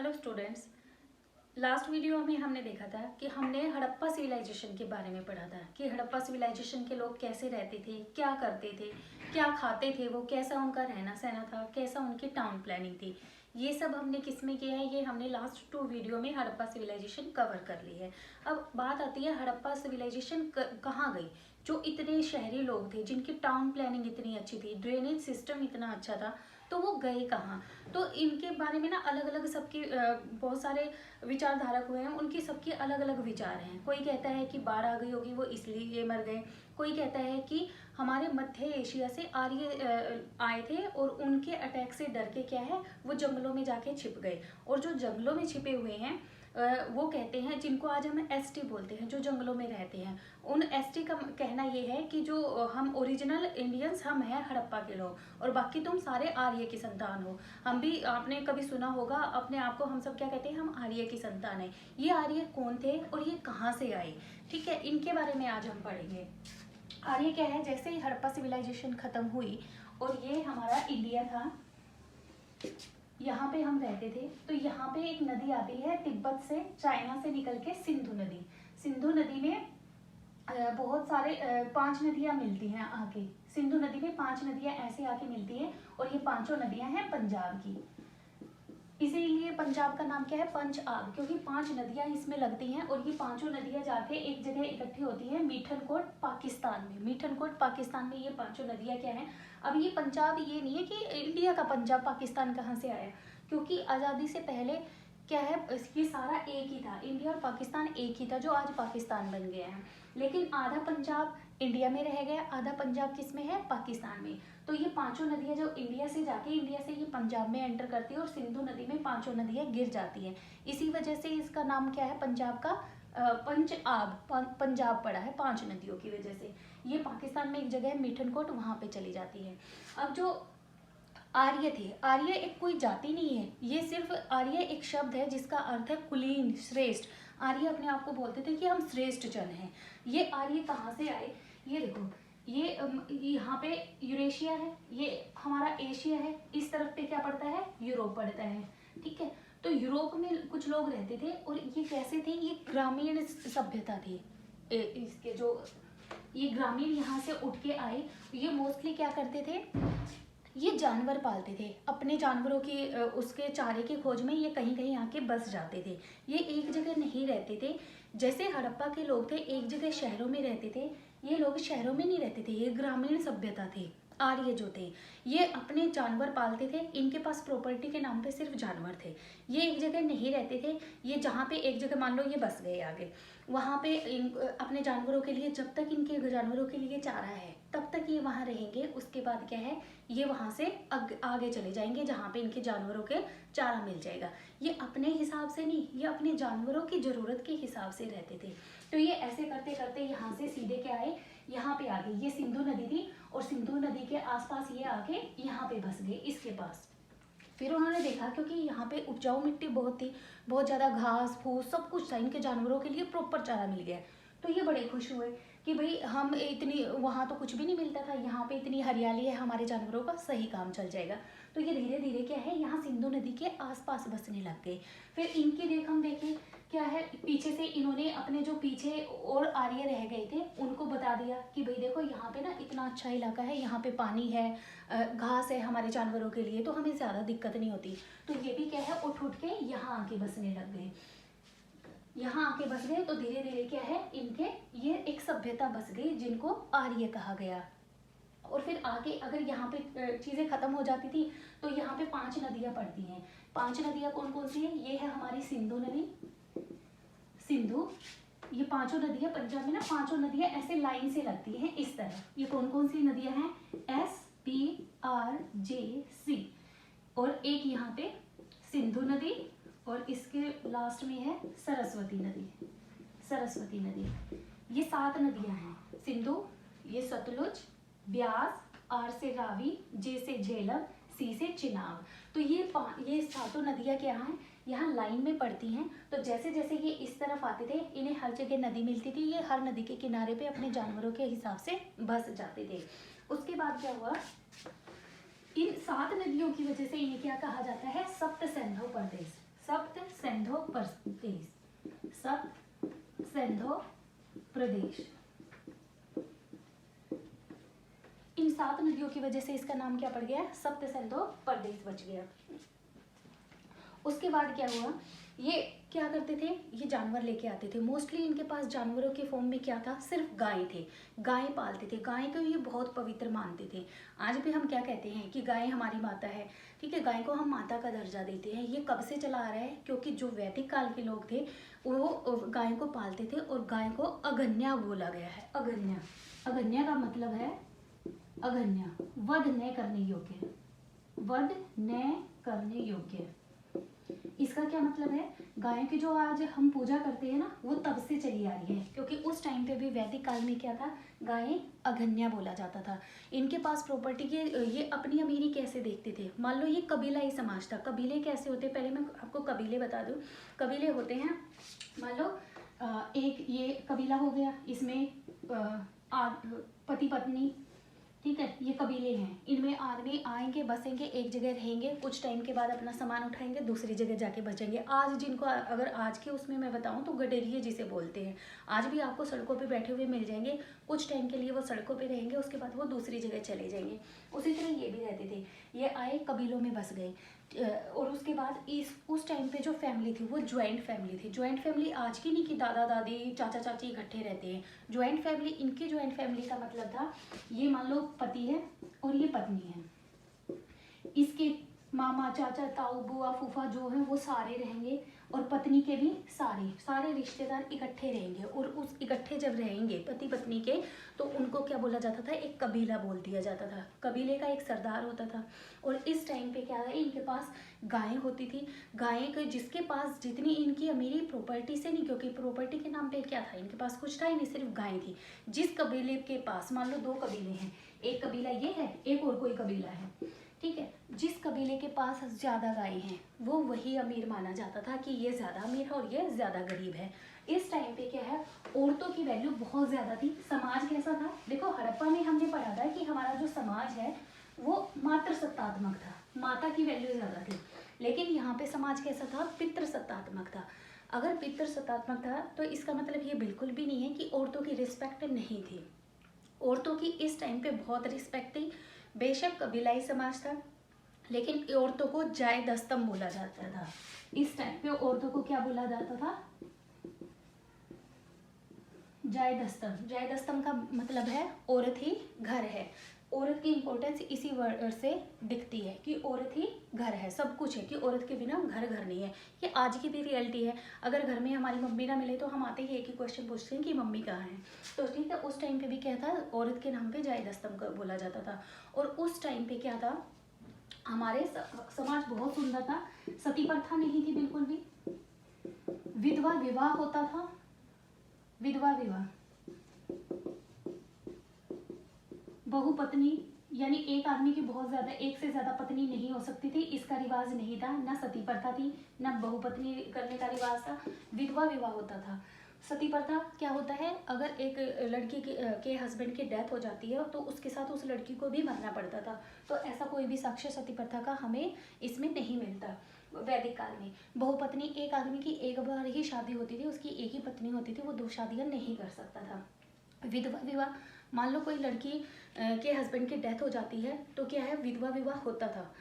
Hello students, last video में हमने देखा था कि हमने हड़प्पा सिविलाइजेशन के बारे में पढ़ा था कि हड़प्पा सिविलाइजेशन के लोग कैसे रहते थे, क्या करते थे, क्या खाते थे, वो कैसा उनका रहना सहना था, कैसा उनकी टाउन प्लानिंग थी। ये सब हमने किस में किया है, ये हमने लास्ट 2 वीडियो में हड़प्पा सिविलाइजेशन कवर कर ली है। अब बात आती है हड़प्पा सिविलाइजेशन कहाँ गई। जो इतने शहरी लोग थे, जिनकी टाउन प्लानिंग इतनी अच्छी थी, ड्रेनेज सिस्टम इतना अच्छा था, तो वो गए कहाँ। तो इनके बारे में ना अलग अलग सबके बहुत सारे विचारधारक हुए हैं, उनकी सबके अलग अलग विचार हैं। कोई कहता है कि बाढ़ आ गई होगी, वो इसलिए ये मर गए। कोई कहता है कि हमारे मध्य एशिया से आर्य आए थे और उनके अटैक से डर के क्या है वो जंगलों में जाके छिप गए। और जो जंगलों में छिपे हुए हैं वो कहते हैं, जिनको आज हम एसटी बोलते हैं, जो जंगलों में रहते हैं, उन एसटी का कहना ये है कि जो हम ओरिजिनल इंडियंस हम हैं हड़प्पा के लोग, और बाकी तुम सारे आर्य की संतान हो। हम भी, आपने कभी सुना होगा अपने आप को, हम सब क्या कहते हैं, हम आर्य की संतान है। ये आर्य कौन थे और ये कहाँ से आए, ठीक है, इनके बारे में आज हम पढ़ेंगे। आर्य क्या है, जैसे ही हड़प्पा सिविलाइजेशन खत्म हुई और ये हमारा इंडिया था, यहाँ पे हम रहते थे, तो यहाँ पे एक नदी आती है तिब्बत से, चाइना से निकल के, सिंधु नदी। सिंधु नदी में बहुत सारे 5 नदियाँ मिलती हैं आके। सिंधु नदी में 5 नदियाँ ऐसे आके मिलती हैं और ये 5 नदियाँ हैं पंजाब की। इसीलिए पंजाब का नाम क्या है, पंच-आब, क्योंकि 5 नदियाँ इसमें लगती हैं और ये 5 नदियाँ जाके एक जगह इकट्ठी होती हैं मीठनकोट पाकिस्तान में। मीठनकोट पाकिस्तान में ये 5 नदियाँ क्या हैं। अब ये पंजाब ये नहीं है कि इंडिया का पंजाब, पाकिस्तान कहाँ से आया, क्योंकि आज़ादी से पहले क्या है, ये सारा एक ही था, इंडिया और पाकिस्तान एक ही था, जो आज पाकिस्तान बन गया है। लेकिन आधा पंजाब इंडिया में रह गया, आधा पंजाब किस में है, पाकिस्तान में। तो ये 5 नदियाँ जो इंडिया से जाके, इंडिया से ये पंजाब में एंटर करती है और सिंधु नदी में 5 नदियाँ गिर जाती हैं। इसी वजह से इसका नाम क्या है, पंजाब का पंच-आब, पंजाब पड़ा है 5 नदियों की वजह से। ये पाकिस्तान में एक जगह है मीठनकोट, वहाँ पे चली जाती है। अब जो आर्य थे, आर्य एक कोई जाति नहीं है, ये सिर्फ आर्य एक शब्द है जिसका अर्थ है कुलीन, श्रेष्ठ। आर्य अपने आप को बोलते थे कि हम श्रेष्ठ जन हैं। ये आर्य कहाँ से आए, ये देखो, ये यहाँ पे यूरेशिया है, ये हमारा एशिया है, इस तरफ पे क्या पड़ता है, यूरोप पड़ता है, ठीक है। तो यूरोप में कुछ लोग रहते थे और ये कैसे थे, ये ग्रामीण सभ्यता थी। इसके जो ये ग्रामीण यहाँ से उठ के आए, ये मोस्टली क्या करते थे, ये जानवर पालते थे। अपने जानवरों की उसके चारे की खोज में ये कहीं कहीं आके बस जाते थे। ये एक जगह नहीं रहते थे। जैसे हड़प्पा के लोग थे एक जगह शहरों में रहते थे, ये लोग शहरों में नहीं रहते थे, ये ग्रामीण सभ्यता थे। आर्य जो थे ये अपने जानवर पालते थे, इनके पास प्रॉपर्टी के नाम पे सिर्फ जानवर थे। ये एक जगह नहीं रहते थे, ये जहाँ पे एक जगह मान लो ये बस गए आगे, वहाँ पे अपने जानवरों के लिए, जब तक इनके जानवरों के लिए चारा है तब तक ये वहाँ रहेंगे। उसके बाद क्या है, ये वहाँ से आगे चले जाएंगे जहाँ पे इनके जानवरों के चारा मिल जाएगा। ये अपने हिसाब से नहीं, ये अपने जानवरों की ज़रूरत के हिसाब से रहते थे। तो ये ऐसे करते करते यहाँ से सीधे क्या आए, यहाँ पे आ गए। ये सिंधु नदी थी और सिंधु नदी के आसपास ये आके यहाँ पे बस गए, इसके पास। फिर उन्होंने देखा, क्योंकि यहाँ पे उपजाऊ मिट्टी बहुत थी, बहुत ज़्यादा घास फूस सब कुछ था, इनके जानवरों के लिए प्रॉपर चारा मिल गया। तो ये बड़े खुश हुए कि भाई हम इतनी, वहाँ तो कुछ भी नहीं मिलता था, यहाँ पे इतनी हरियाली है, हमारे जानवरों का सही काम चल जाएगा। तो ये धीरे धीरे क्या है, यहाँ सिंधु नदी के आसपास बसने लग गए। फिर इनकी देखें क्या है, पीछे से इन्होंने अपने जो पीछे और आर्य रह गए थे उनको बता दिया कि भाई देखो यहाँ पे ना इतना अच्छा इलाका है, यहाँ पे पानी है, घास है हमारे जानवरों के लिए, तो हमें ज़्यादा दिक्कत नहीं होती। तो ये भी क्या है, उठ उठ के यहाँ आके बसने लग गए। यहाँ आके बस गए तो धीरे धीरे क्या है, इनके ये एक सभ्यता बस गई जिनको आर्य कहा गया। और फिर आगे अगर यहाँ पे चीज़ें खत्म हो जाती थी तो यहाँ पे 5 नदियाँ पड़ती हैं। 5 नदियाँ कौन कौन सी है, ये है हमारी सिंधु नदी, सिंधु, ये 5 नदियाँ पंजाब में ना 5 नदियाँ ऐसे लाइन से लगती हैं इस तरह। ये कौन कौन सी नदियाँ हैं, SPRJC, और एक यहाँ पे सिंधु नदी, और इसके लास्ट में है सरस्वती नदी। सरस्वती नदी, ये 7 नदियां हैं। सिंधु, ये सतलुज, ब्यास, आर से रावी, जे से झेलम, सी से चिनाब। तो ये 7 नदियां क्या हैं, यहाँ लाइन में पड़ती हैं। तो जैसे जैसे ये इस तरफ आते थे, इन्हें हर जगह नदी मिलती थी, ये हर नदी के किनारे पे अपने जानवरों के हिसाब से बस जाते थे। उसके बाद क्या हुआ, इन 7 नदियों की वजह से इन्हें क्या कहा जाता है, सप्त सिंधु प्रदेश। सप्त सिंधु प्रदेश, सप्त सिंधु प्रदेश। इन 7 नदियों की वजह से इसका नाम क्या पड़ गया? सप्त सिंधु प्रदेश बच गया। उसके बाद क्या हुआ, ये क्या करते थे, ये जानवर लेके आते थे। मोस्टली इनके पास जानवरों के फॉर्म में क्या था, सिर्फ गाय थे। गाय पालते थे, गाय को ये बहुत पवित्र मानते थे। आज भी हम क्या कहते हैं कि गाय हमारी माता है, ठीक है, गाय को हम माता का दर्जा देते हैं। ये कब से चला आ रहा है, क्योंकि जो वैदिक काल के लोग थे वो गाय को पालते थे और गाय को अगन्या बोला गया है। अगन्या, अगन्या का मतलब है अगन्या, वध न करने योग्य, वध न करने योग्य। इसका क्या मतलब है, गायों की जो आज हम पूजा करते हैं ना, वो तब से चली आ रही है, क्योंकि उस टाइम पे भी वैदिक काल में क्या था, गायें अगन्या बोला जाता था। इनके पास प्रॉपर्टी के ये अपनी अमीरी कैसे देखते थे, मान लो ये कबीलाई समाज था। कबीले कैसे होते, पहले मैं आपको कबीले बता दूं। कबीले होते हैं, मान लो एक ये कबीला हो गया, इसमें पति पत्नी, ठीक है, ये कबीले हैं। इनमें आदमी आएंगे, बसेंगे, एक जगह रहेंगे, कुछ टाइम के बाद अपना सामान उठाएंगे, दूसरी जगह जाके बचेंगे। आज जिनको, अगर आज के उसमें मैं बताऊं तो गडेरिये जिसे बोलते हैं, आज भी आपको सड़कों पे बैठे हुए मिल जाएंगे। कुछ टाइम के लिए वो सड़कों पे रहेंगे, उसके बाद वो दूसरी जगह चले जाएंगे। उसी तरह ये भी रहते थे, ये आए कबीलों में बस गए, और उसके बाद उस टाइम पे जो फैमिली थी वो ज्वाइंट फैमिली थी। ज्वाइंट फैमिली आज की नहीं कि दादा दादी चाचा चाची इकट्ठे रहते हैं। ज्वाइंट फैमिली, इनकी ज्वाइंट फैमिली का मतलब था, ये मान लो पति है और ये पत्नी है, इसके मामा चाचा ताऊ बुआ फूफा जो है वो सारे रहेंगे, और पत्नी के भी सारे रिश्तेदार इकट्ठे रहेंगे। और उस इकट्ठे जब रहेंगे पति पत्नी के, तो उनको क्या बोला जाता था, एक कबीला बोल दिया जाता था। कबीले का एक सरदार होता था। और इस टाइम पे क्या है, इनके पास गायें होती थी। गायें के जिसके पास जितनी इनकी अमीरी प्रॉपर्टी से नहीं, क्योंकि प्रॉपर्टी के नाम पे क्या था, इनके पास कुछ था ही नहीं, सिर्फ गायें थी। जिस कबीले के पास, मान लो 2 कबीले हैं, एक कबीला ये है, एक और कोई कबीला है, ठीक है, जिस कबीले के पास ज़्यादा गायें हैं वो वही अमीर माना जाता था, कि ये ज़्यादा अमीर है और ये ज़्यादा गरीब है। इस टाइम पे क्या है, औरतों की वैल्यू बहुत ज़्यादा थी। समाज कैसा था, देखो हड़प्पा में हमने पढ़ा था कि हमारा जो समाज है वो मातृ सत्तात्मक था, माता की वैल्यू ज़्यादा थी। लेकिन यहाँ पे समाज कैसा था, पितृ सत्तात्मक था। अगर पितृ सत्तात्मक था तो इसका मतलब ये बिल्कुल भी नहीं है कि औरतों की रिस्पेक्ट नहीं थी। औरतों की इस टाइम पे बहुत रिस्पेक्ट थी। बेशक कबीलाई समाज था, लेकिन औरतों को जाय दस्तम बोला जाता था। इस टाइम पे औरतों को क्या बोला जाता था, जाय दस्तम। जाय दस्तम का मतलब है औरत ही घर है। औरत की इंपॉर्टेंस इसी वर्ड से दिखती है कि औरत ही घर है, सब कुछ है, कि औरत के बिना घर नहीं है। ये आज की भी रियलिटी है। अगर घर में हमारी मम्मी ना मिले तो हम आते ही एक ही क्वेश्चन पूछते हैं कि मम्मी कहाँ है। तो ठीक है, उस टाइम पे भी क्या था, औरत के नाम पे जाय दस्तम बोला जाता था। और उस टाइम पे क्या था, हमारे समाज बहुत सुंदर था। सती प्रथा नहीं थी बिल्कुल भी। विधवा विवाह होता था, विधवा विवाह। बहुपत्नी, यानी एक आदमी की बहुत ज्यादा, एक से ज्यादा पत्नी नहीं हो सकती थी, इसका रिवाज नहीं था। ना सती प्रथा थी, ना बहुपत्नी करने का रिवाज था। विधवा विवाह होता था। सती प्रथा क्या होता है, अगर एक लड़की के हस्बैंड की डेथ हो जाती है तो उसके साथ उस लड़की को भी मरना पड़ता था। तो ऐसा कोई भी साक्ष्य सती प्रथा का हमें इसमें नहीं मिलता वैदिक काल में। बहुपत्नी, एक आदमी की एक बार ही शादी होती थी, उसकी एक ही पत्नी होती थी, वो 2 शादियां नहीं कर सकता था। विधवा विवाह, मान लो कोई लड़की के हस्बैंड की डेथ हो जाती है तो क्या है, विधवा विवाह होता था।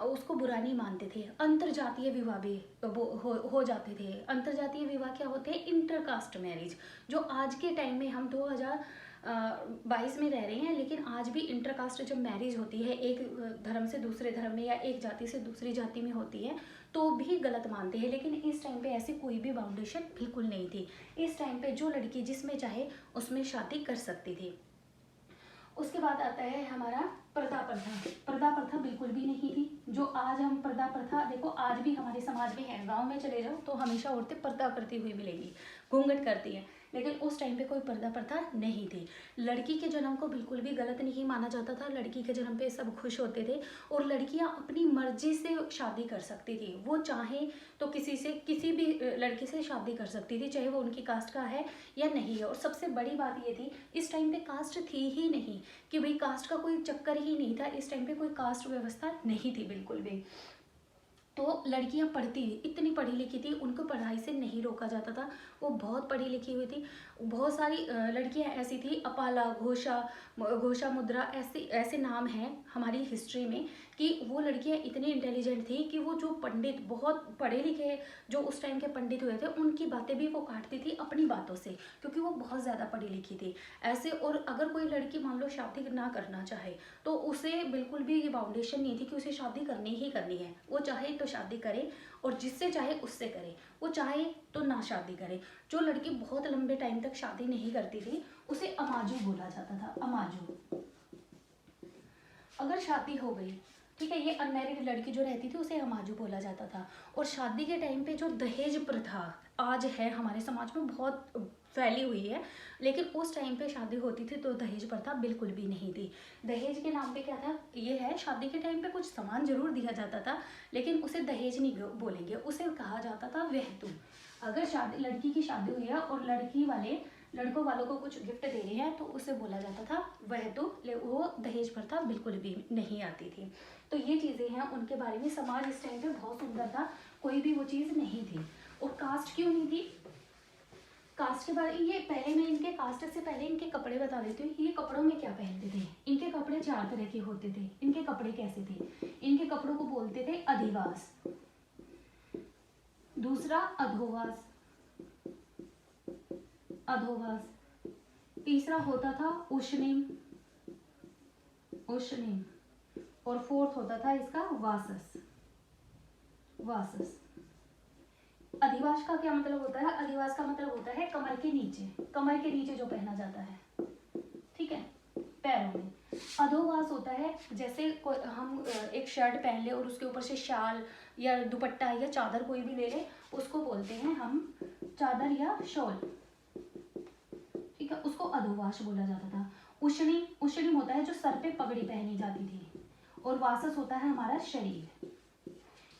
उसको बुरा नहीं मानते थे। अंतरजातीय विवाह भी हो जाते थे। अंतरजातीय विवाह क्या होते हैं, इंटरकास्ट मैरिज, जो आज के टाइम में हम 2022 में रह रहे हैं, लेकिन आज भी इंटरकास्ट जब मैरिज होती है, एक धर्म से दूसरे धर्म में या एक जाति से दूसरी जाति में होती है, तो भी गलत मानते हैं। लेकिन इस टाइम पे ऐसी कोई भी बाउंडेशन बिल्कुल नहीं थी। इस टाइम पे जो लड़की जिसमें चाहे उसमें शादी कर सकती थी। उसके बाद आता है हमारा पर्दा प्रथा। पर्दा प्रथा बिल्कुल भी नहीं थी। जो आज हम पर्दा प्रथा, देखो आज भी हमारे समाज में है, गांव में चले जाओ तो हमेशा औरतें पर्दा करती हुई मिलेंगी, घूंघट करती हैं। लेकिन उस टाइम पे कोई पर्दा प्रथा नहीं थी। लड़की के जन्म को बिल्कुल भी गलत नहीं माना जाता था। लड़की के जन्म पे सब खुश होते थे, और लड़कियां अपनी मर्जी से शादी कर सकती थी। वो चाहे तो किसी भी लड़के से शादी कर सकती थी, चाहे वो उनकी कास्ट का है या नहीं है। और सबसे बड़ी बात ये थी, इस टाइम पे कास्ट थी ही नहीं, कि भाई कास्ट का कोई चक्कर ही नहीं था। इस टाइम पे कोई कास्ट व्यवस्था नहीं थी बिल्कुल भी। तो लड़कियां पढ़ती इतनी पढ़ी लिखी थी, उनको पढ़ाई से नहीं रोका जाता था, वो बहुत पढ़ी लिखी हुई थी। बहुत सारी लड़कियां ऐसी थी, अपाला, घोषा, घोषा मुद्रा, ऐसे ऐसे नाम हैं हमारी हिस्ट्री में कि वो लड़कियां इतनी इंटेलिजेंट थी कि वो जो पंडित बहुत पढ़े लिखे जो उस टाइम के पंडित हुए थे उनकी बातें भी वो काटती थी अपनी बातों से, क्योंकि वो बहुत ज़्यादा पढ़ी लिखी थी ऐसे। और अगर कोई लड़की मान लो शादी ना करना चाहे तो उसे बिल्कुल भी ये बाउंडेशन नहीं थी कि उसे शादी करनी ही करनी है। वो चाहे तो शादी करे और जिससे चाहे उससे करे, वो चाहे तो ना शादी करे। जो लड़की बहुत लंबे टाइम तक शादी नहीं करती थी उसे अमाजू बोला जाता था, अमाजू। अगर शादी हो गई, ठीक है, ये अनमैरिड लड़की जो रहती थी उसे अमाजू बोला जाता था। और शादी के टाइम पे जो दहेज प्रथा आज है हमारे समाज में बहुत फैली हुई है, लेकिन उस टाइम पे शादी होती थी तो दहेज प्रथा बिल्कुल भी नहीं थी। दहेज के नाम पे क्या था, ये है शादी के टाइम पे कुछ सामान जरूर दिया जाता था, लेकिन उसे दहेज नहीं बोलेंगे, उसे कहा जाता था वहतू। अगर शादी, लड़की की शादी हुई है और लड़की वाले लड़कों वालों को कुछ गिफ्ट दे रहे हैं तो उसे बोला जाता था वहतू। वो दहेज प्रथा बिल्कुल भी नहीं आती थी। तो ये चीज़ें हैं उनके बारे में। समाज इस टाइम पे बहुत सुंदर था, कोई भी वो चीज़ नहीं थी। और कास्ट क्यों नहीं थी, कास्ट के बारे ये पहले मैं इनके कास्ट से पहले इनके कपड़े बता देती हूँ। ये कपड़ों में क्या पहनते थे, इनके कपड़े 4 तरह के होते थे। इनके कपड़े कैसे थे, इनके कपड़ों को बोलते थे अधिवास, दूसरा अधोवास, अधोवास, तीसरा होता था उष्णिम, उष्णिम, और फोर्थ होता था इसका वासस, वासस। अधिवास का क्या मतलब होता है, अधिवास का मतलब होता है कमर के नीचे, कमर के नीचे जो पहना जाता है, ठीक है, पैरों में। अधोवास होता है जैसे हम एक शर्ट पहन ले और उसके ऊपर से शाल या दुपट्टा या चादर कोई भी ले ले, उसको बोलते हैं हम चादर या शॉल, ठीक है, उसको अधोवास बोला जाता था। उष्णिम, उष्णिम होता है जो सर पे पगड़ी पहनी जाती थी। और वासस होता है हमारा शरीर।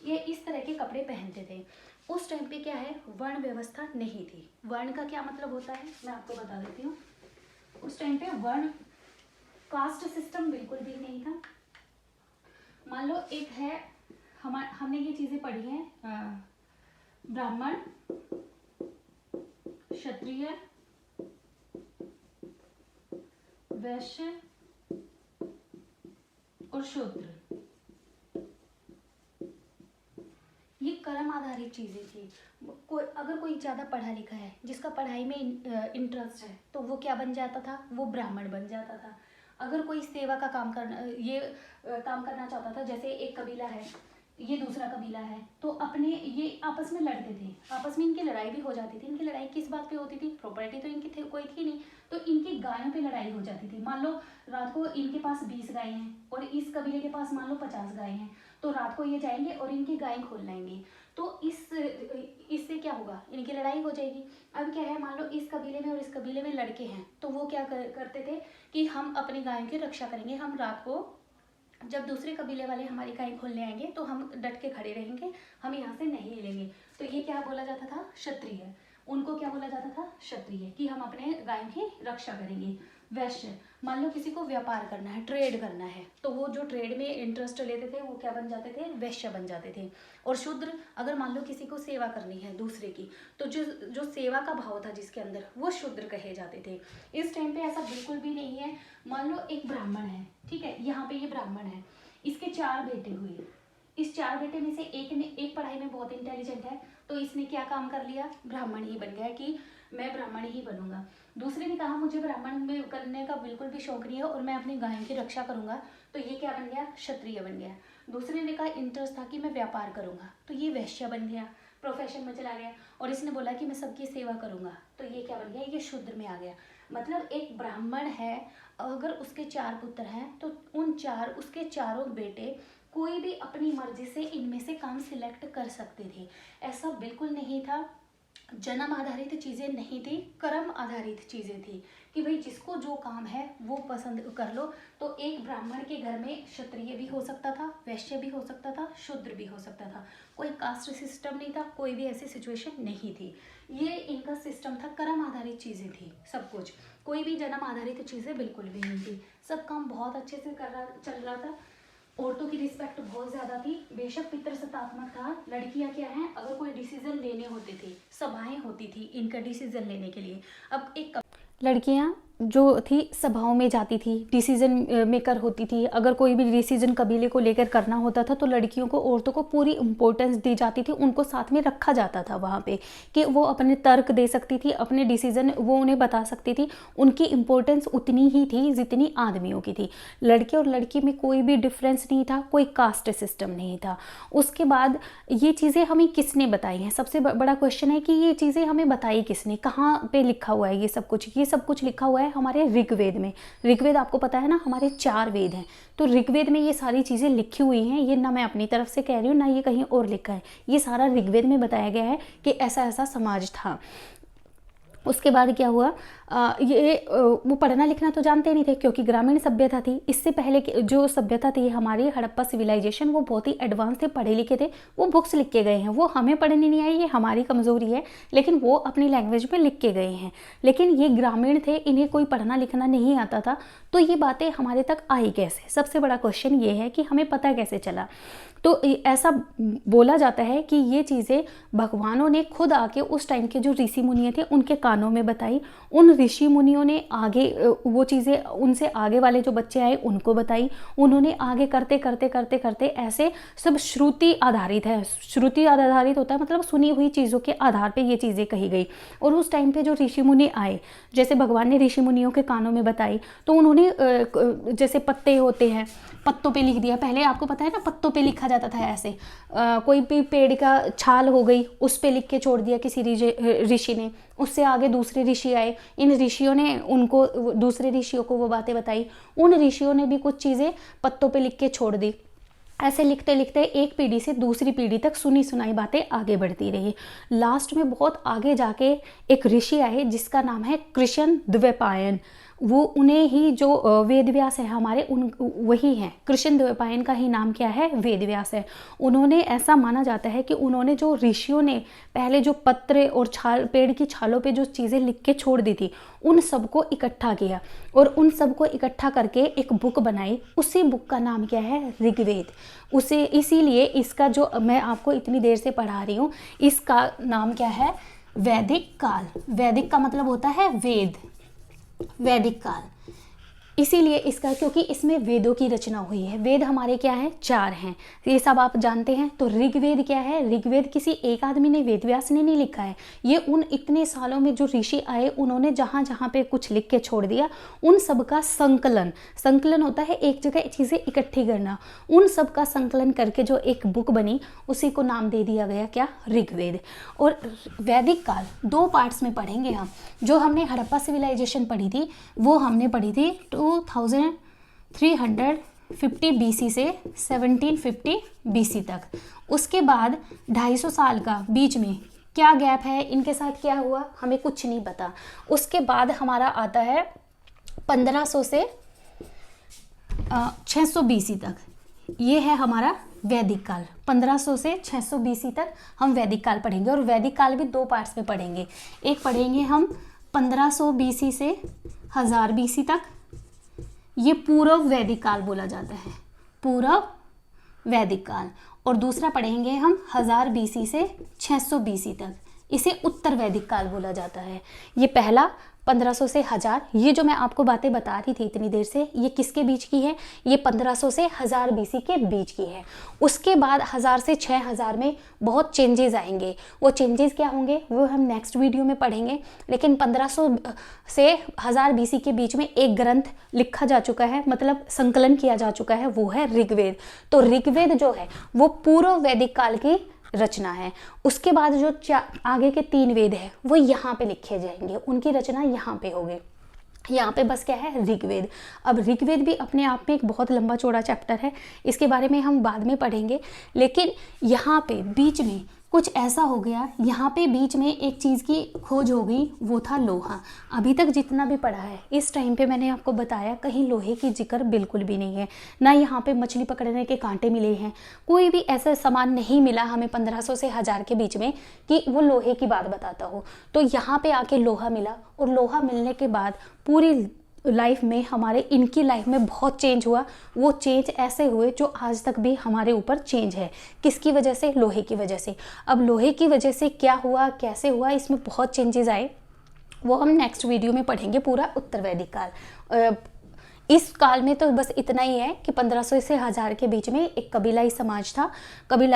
ये इस तरह के कपड़े पहनते थे। उस टाइम पे क्या है, वर्ण व्यवस्था नहीं थी। वर्ण का क्या मतलब होता है मैं आपको बता देती हूँ। उस टाइम पे वर्ण, कास्ट सिस्टम बिल्कुल भी नहीं था। मान लो एक है, हमने ये चीजें पढ़ी हैं, ब्राह्मण, क्षत्रिय, वैश्य और शूद्र। ये कर्म आधारित चीजें थी। अगर कोई ज़्यादा पढ़ा लिखा है, जिसका पढ़ाई में इंटरेस्ट है, तो वो क्या बन जाता था, वो ब्राह्मण बन जाता था। अगर कोई सेवा का काम करना, ये काम करना चाहता था, जैसे एक कबीला है, ये दूसरा कबीला है, तो अपने ये आपस में लड़ते थे, आपस में इनकी लड़ाई भी हो जाती थी। इनकी लड़ाई किस बात पे होती थी, प्रॉपर्टी तो इनकी कोई थी नहीं, तो इनकी गायों पे लड़ाई हो जाती थी। मान लो रात को इनके पास 20 गायें हैं और इस कबीले के पास मान लो 50 गायें हैं, तो रात को ये जाएंगे और इनकी गायें खोल लाएंगे, तो इससे क्या होगा, इनकी लड़ाई हो जाएगी। अब क्या है, मान लो इस कबीले में और इस कबीले में लड़के हैं, तो वो क्या करते थे कि हम अपनी गायों की रक्षा करेंगे, हम रात को जब दूसरे कबीले वाले हमारी गाय खोलने आएंगे तो हम डट के खड़े रहेंगे, हम यहाँ से नहीं हिलेंगे। तो ये क्या बोला जाता था, क्षत्रिय। उनको क्या बोला जाता था, क्षत्रिय, कि हम अपने गायों की रक्षा करेंगे। वैश्य, मान लो किसी को व्यापार करना है, ट्रेड करना है, तो वो जो ट्रेड में इंटरेस्ट लेते थे वो क्या बन जाते थे, वैश्य बन जाते थे। और शूद्र, अगर मान लो किसी को सेवा करनी है दूसरे की, तो जो जो सेवा का भाव था जिसके अंदर, वो शूद्र कहे जाते थे। इस टाइम पे ऐसा बिल्कुल भी नहीं है। मान लो एक ब्राह्मण है, ठीक है, यहाँ पे ये ब्राह्मण है, इसके 4 बेटे हुए, इस 4 बेटे में से एक पढ़ाई में बहुत इंटेलिजेंट है, तो इसने क्या काम कर लिया, ब्राह्मण ही बन गया कि मैं ब्राह्मण ही बनूंगा। दूसरे ने कहा मुझे ब्राह्मण में करने का बिल्कुल भी शौक नहीं है और मैं अपनी गायों की रक्षा करूंगा, तो ये क्या बन गया, क्षत्रिय बन गया। दूसरे ने कहा इंटरेस्ट था कि मैं व्यापार करूंगा, तो ये वैश्य बन गया, प्रोफेशन में चला गया। और इसने बोला कि मैं सबकी सेवा करूंगा, तो ये क्या बन गया, ये शूद्र में आ गया। मतलब एक ब्राह्मण है, अगर उसके 4 पुत्र हैं तो उसके चारों बेटे कोई भी अपनी मर्जी से इनमें से काम सिलेक्ट कर सकते थे। ऐसा बिल्कुल नहीं था। जन्म आधारित चीज़ें नहीं थी, कर्म आधारित चीज़ें थी कि भाई जिसको जो काम है वो पसंद कर लो। तो एक ब्राह्मण के घर में क्षत्रिय भी हो सकता था, वैश्य भी हो सकता था, शूद्र भी हो सकता था। कोई कास्ट सिस्टम नहीं था, कोई भी ऐसी सिचुएशन नहीं थी। ये इनका सिस्टम था, कर्म आधारित चीज़ें थी सब कुछ, कोई भी जन्म आधारित चीज़ें बिल्कुल भी नहीं थी। सब काम बहुत अच्छे से चल रहा था। औरतों की रिस्पेक्ट बहुत ज़्यादा थी, बेशक पितृसत्तात्मक था। लड़कियां क्या हैं, अगर कोई डिसीजन लेने होते थे, सभाएं होती थी इनका डिसीजन लेने के लिए। अब एक लड़कियां जो थी सभाओं में जाती थी, डिसीजन मेकर होती थी। अगर कोई भी डिसीजन कबीले को लेकर करना होता था तो लड़कियों को, औरतों को पूरी इम्पोर्टेंस दी जाती थी, उनको साथ में रखा जाता था वहाँ पे कि वो अपने तर्क दे सकती थी, अपने डिसीजन वो उन्हें बता सकती थी। उनकी इम्पोर्टेंस उतनी ही थी जितनी आदमियों की थी। लड़के और लड़की में कोई भी डिफरेंस नहीं था, कोई कास्ट सिस्टम नहीं था। उसके बाद ये चीज़ें हमें किसने बताई हैं, सबसे बड़ा क्वेश्चन है कि ये चीज़ें हमें बताई किसने, कहाँ पे लिखा हुआ है ये सब कुछ। ये सब कुछ लिखा हुआ है हमारे ऋग्वेद में। ऋग्वेद आपको पता है ना, हमारे 4 वेद हैं, तो ऋग्वेद में ये सारी चीज़ें लिखी हुई हैं। ये ना मैं अपनी तरफ से कह रही हूँ, ना ये कहीं और लिखा है, ये सारा ऋग्वेद में बताया गया है कि ऐसा ऐसा समाज था। उसके बाद क्या हुआ, वो पढ़ना लिखना तो जानते नहीं थे क्योंकि ग्रामीण सभ्यता थी। इससे पहले जो सभ्यता थी हमारी हड़प्पा सिविलाइजेशन, वो बहुत ही एडवांस थे, पढ़े लिखे थे। वो बुक्स लिख के गए हैं, वो हमें पढ़ने नहीं आई, ये हमारी कमज़ोरी है, लेकिन वो अपनी लैंग्वेज में लिख के गए हैं। लेकिन ये ग्रामीण थे, इन्हें कोई पढ़ना लिखना नहीं आता था, तो ये बातें हमारे तक आई कैसे? सबसे बड़ा क्वेश्चन ये है कि हमें पता कैसे चला। तो ऐसा बोला जाता है कि ये चीज़ें भगवानों ने खुद आके उस टाइम के जो ऋषि मुनि थे उनके कानों में बताई। उन ऋषि मुनियों ने आगे वो चीज़ें, उनसे आगे वाले जो बच्चे आए उनको बताई। उन्होंने आगे करते करते करते करते ऐसे सब श्रुति आधारित है। श्रुति आधारित होता है मतलब सुनी हुई चीज़ों के आधार पे ये चीज़ें कही गई। और उस टाइम पे जो ऋषि मुनि आए, जैसे भगवान ने ऋषि मुनियों के कानों में बताई, तो उन्होंने जैसे पत्ते होते हैं, पत्तों पे लिख दिया। पहले आपको पता है ना, पत्तों पे लिखा जाता था ऐसे। कोई भी पेड़ का छाल हो गई, उस पे लिख के छोड़ दिया किसी ऋषि ने। उससे आगे दूसरे ऋषि आए, इन ऋषियों ने उनको, दूसरे ऋषियों को वो बातें बताई। उन ऋषियों ने भी कुछ चीज़ें पत्तों पे लिख के छोड़ दी। ऐसे लिखते लिखते एक पीढ़ी से दूसरी पीढ़ी तक सुनी सुनाई बातें आगे बढ़ती रही। लास्ट में बहुत आगे जाके एक ऋषि आए जिसका नाम है कृष्ण द्वैपायन। वो उन्हें ही जो वेद व्यास है हमारे, उन वही हैं। कृष्ण द्वैपायन का ही नाम क्या है? वेद व्यास है। उन्होंने, ऐसा माना जाता है कि उन्होंने जो ऋषियों ने पहले जो पत्र और छाल, पेड़ की छालों पे जो चीज़ें लिख के छोड़ दी थी, उन सबको इकट्ठा किया और उन सबको इकट्ठा करके एक बुक बनाई। उसी बुक का नाम क्या है? ऋग्वेद। उसे इसीलिए इसका जो मैं आपको इतनी देर से पढ़ा रही हूँ, इसका नाम क्या है? वैदिक काल। वैदिक का मतलब होता है वेद, वैदिक काल। इसीलिए इसका, क्योंकि इसमें वेदों की रचना हुई है। वेद हमारे क्या हैं? 4 हैं, ये सब आप जानते हैं। तो ऋग्वेद क्या है? ऋग्वेद किसी एक आदमी ने, वेद व्यास ने नहीं लिखा है। ये उन इतने सालों में जो ऋषि आए, उन्होंने जहाँ जहाँ पे कुछ लिख के छोड़ दिया, उन सब का संकलन। संकलन होता है एक जगह चीज़ें इकट्ठी करना। उन सब का संकलन करके जो एक बुक बनी, उसी को नाम दे दिया गया क्या? ऋग्वेद। और वैदिक काल 2 पार्ट्स में पढ़ेंगे हम। जो हमने हड़प्पा सिविलाइजेशन पढ़ी थी, वो हमने पढ़ी थी 2350 BC से 1750 BC तक। उसके बाद 250 साल का बीच में क्या गैप है, इनके साथ क्या हुआ, हमें कुछ नहीं पता। उसके बाद हमारा आता है 1500 से 600 BC तक। ये है हमारा वैदिक काल। 1500 से 600 BC तक हम वैदिक काल पढ़ेंगे। और वैदिक काल भी 2 पार्ट्स में पढ़ेंगे। एक पढ़ेंगे हम 1500 BC से 1000 BC तक, ये पूर्व वैदिक काल बोला जाता है, पूर्व वैदिक काल। और दूसरा पढ़ेंगे हम 1000 BC से 600 BC तक, इसे उत्तर वैदिक काल बोला जाता है। ये पहला 1500 से 1000, ये जो मैं आपको बातें बता रही थी इतनी देर से, ये किसके बीच की है? ये 1500 से 1000 BC के बीच की है। उसके बाद 1000 से 6000 में बहुत चेंजेस आएंगे। वो चेंजेस क्या होंगे वो हम नेक्स्ट वीडियो में पढ़ेंगे। लेकिन 1500 से 1000 BC के बीच में एक ग्रंथ लिखा जा चुका है, मतलब संकलन किया जा चुका है, वो है ऋग्वेद। तो ऋग्वेद जो है वो पूर्व वैदिक काल की रचना है। उसके बाद जो आगे के 3 वेद है वो यहाँ पे लिखे जाएंगे, उनकी रचना यहाँ पे होगी। यहाँ पे बस क्या है? ऋग्वेद। अब ऋग्वेद भी अपने आप में एक बहुत लंबा चौड़ा चैप्टर है, इसके बारे में हम बाद में पढ़ेंगे। लेकिन यहाँ पे बीच में कुछ ऐसा हो गया, यहाँ पे बीच में एक चीज़ की खोज हो गई, वो था लोहा। अभी तक जितना भी पढ़ा है इस टाइम पे मैंने आपको बताया, कहीं लोहे की जिक्र बिल्कुल भी नहीं है। ना यहाँ पे मछली पकड़ने के कांटे मिले हैं, कोई भी ऐसा सामान नहीं मिला हमें 1500 से 1000 के बीच में कि वो लोहे की बात बताता हो। तो यहाँ पे आके लोहा मिला, और लोहा मिलने के बाद पूरी लाइफ में, हमारे इनकी लाइफ में बहुत चेंज हुआ, वो चेंज ऐसे हुए जो आज तक भी हमारे ऊपर चेंज है। किसकी वजह से? लोहे की वजह से। अब लोहे की वजह से क्या हुआ, कैसे हुआ, इसमें बहुत चेंजेस आए, वो हम नेक्स्ट वीडियो में पढ़ेंगे, पूरा उत्तर वैदिक काल। इस काल में तो बस इतना ही है कि 1500 से 1000 के बीच में एक कबीलाई समाज था।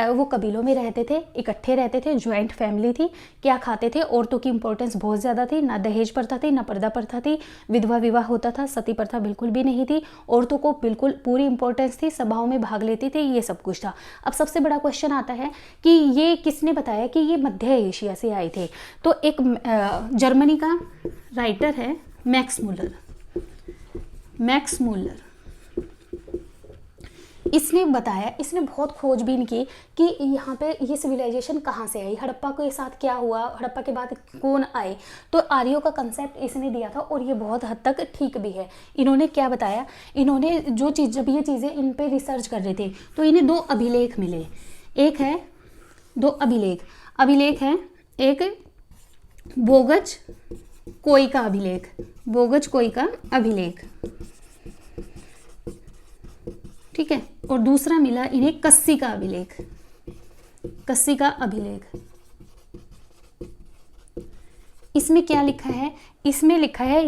वो कबीलों में रहते थे, इकट्ठे रहते थे, ज्वाइंट फैमिली थी। क्या खाते थे? औरतों की इंपॉर्टेंस बहुत ज़्यादा थी, ना दहेज प्रथा थी, ना पर्दा प्रथा थी, विधवा विवाह होता था, सती प्रथा बिल्कुल भी नहीं थी, औरतों को बिल्कुल पूरी इंपॉर्टेंस थी, सभाओं में भाग लेती थी, ये सब कुछ था। अब सबसे बड़ा क्वेश्चन आता है कि ये किसने बताया कि ये मध्य एशिया से आए थे? तो एक जर्मनी का राइटर है मैक्स मूलर, इसने बताया, इसने बहुत खोजबीन की कि यहाँ पे ये सिविलाइजेशन कहाँ से आई, हड़प्पा के साथ क्या हुआ, हड़प्पा के बाद कौन आए। तो आर्यों का कंसेप्ट इसने दिया था और ये बहुत हद तक ठीक भी है। इन्होंने क्या बताया, इन्होंने जो चीज़, जब ये चीज़ें इन पे रिसर्च कर रहे थे तो इन्हें 2 अभिलेख मिले। एक है 2 अभिलेख है, एक बोगज कोई का अभिलेख, ठीक है, और दूसरा मिला इन्हें कस्सी का अभिलेख। इसमें क्या लिखा है? इसमें लिखा है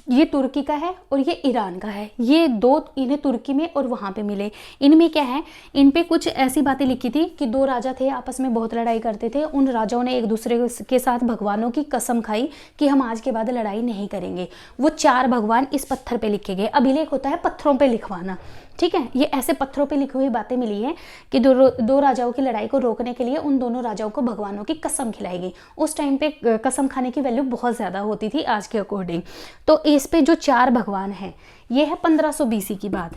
ये तुर्की का है और ये ईरान का है। ये 2 इन्हें तुर्की में और वहाँ पे मिले। इनमें क्या है, इन पे कुछ ऐसी बातें लिखी थी कि 2 राजा थे, आपस में बहुत लड़ाई करते थे। उन राजाओं ने एक दूसरे के साथ भगवानों की कसम खाई कि हम आज के बाद लड़ाई नहीं करेंगे। वो 4 भगवान इस पत्थर पे लिखे गए। अभिलेख होता है पत्थरों पे लिखवाना, ठीक है। ये ऐसे पत्थरों पे लिखी हुई बातें मिली हैं कि 2 राजाओं की लड़ाई को रोकने के लिए उन दोनों राजाओं को भगवानों की कसम खिलाई गई। उस टाइम पे कसम खाने की वैल्यू बहुत ज़्यादा होती थी आज के अकॉर्डिंग। तो इस पे जो 4 भगवान हैं, ये है 1500 BC की बात।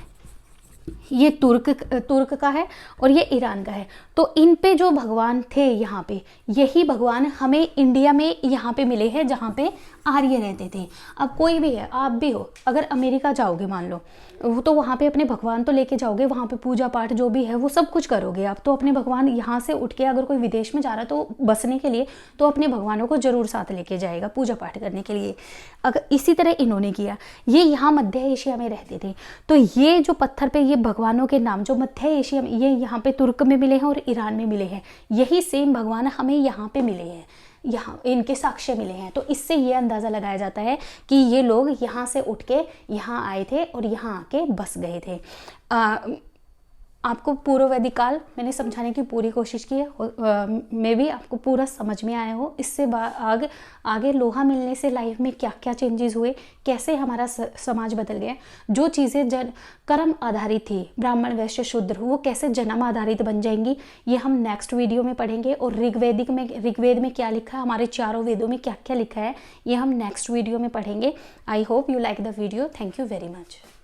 ये तुर्क का है और ये ईरान का है। तो इन पे जो भगवान थे यहाँ पे, यही भगवान हमें इंडिया में यहाँ पे मिले हैं जहाँ पे आर्य रहते थे। अब कोई भी है, आप भी हो, अगर अमेरिका जाओगे मान लो, तो वहाँ पे अपने भगवान तो लेके जाओगे, वहाँ पे पूजा पाठ जो भी है वो सब कुछ करोगे आप। तो अपने भगवान यहाँ से उठ के अगर कोई विदेश में जा रहा है तो बसने के लिए, तो अपने भगवानों को जरूर साथ लेके जाएगा पूजा पाठ करने के लिए। अगर इसी तरह इन्होंने किया, ये यहाँ मध्य एशिया में रहते थे। तो ये जो पत्थर पे ये भगवानों के नाम जो मध्य एशिया में, ये यहाँ पे तुर्क में मिले हैं और ईरान में मिले हैं, यही सेम भगवान हमें यहाँ पे मिले हैं, यहाँ इनके साक्ष्य मिले हैं। तो इससे ये अंदाज़ा लगाया जाता है कि ये लोग यहाँ से उठ के यहाँ आए थे और यहाँ आके बस गए थे। आपको पूर्व वैदिक काल मैंने समझाने की पूरी कोशिश की है, मे भी आपको पूरा समझ में आया हो। इससे आगे लोहा मिलने से लाइफ में क्या क्या चेंजेस हुए, कैसे हमारा समाज बदल गया, जो चीज़ें कर्म आधारित थी, ब्राह्मण वैश्य शूद्र, वो कैसे जन्म आधारित बन जाएंगी, ये हम नेक्स्ट वीडियो में पढ़ेंगे। और ऋग्वेद में क्या लिखा है, हमारे 4 वेदों में क्या क्या लिखा है, ये हम नेक्स्ट वीडियो में पढ़ेंगे। I hope you like the video. Thank you very much.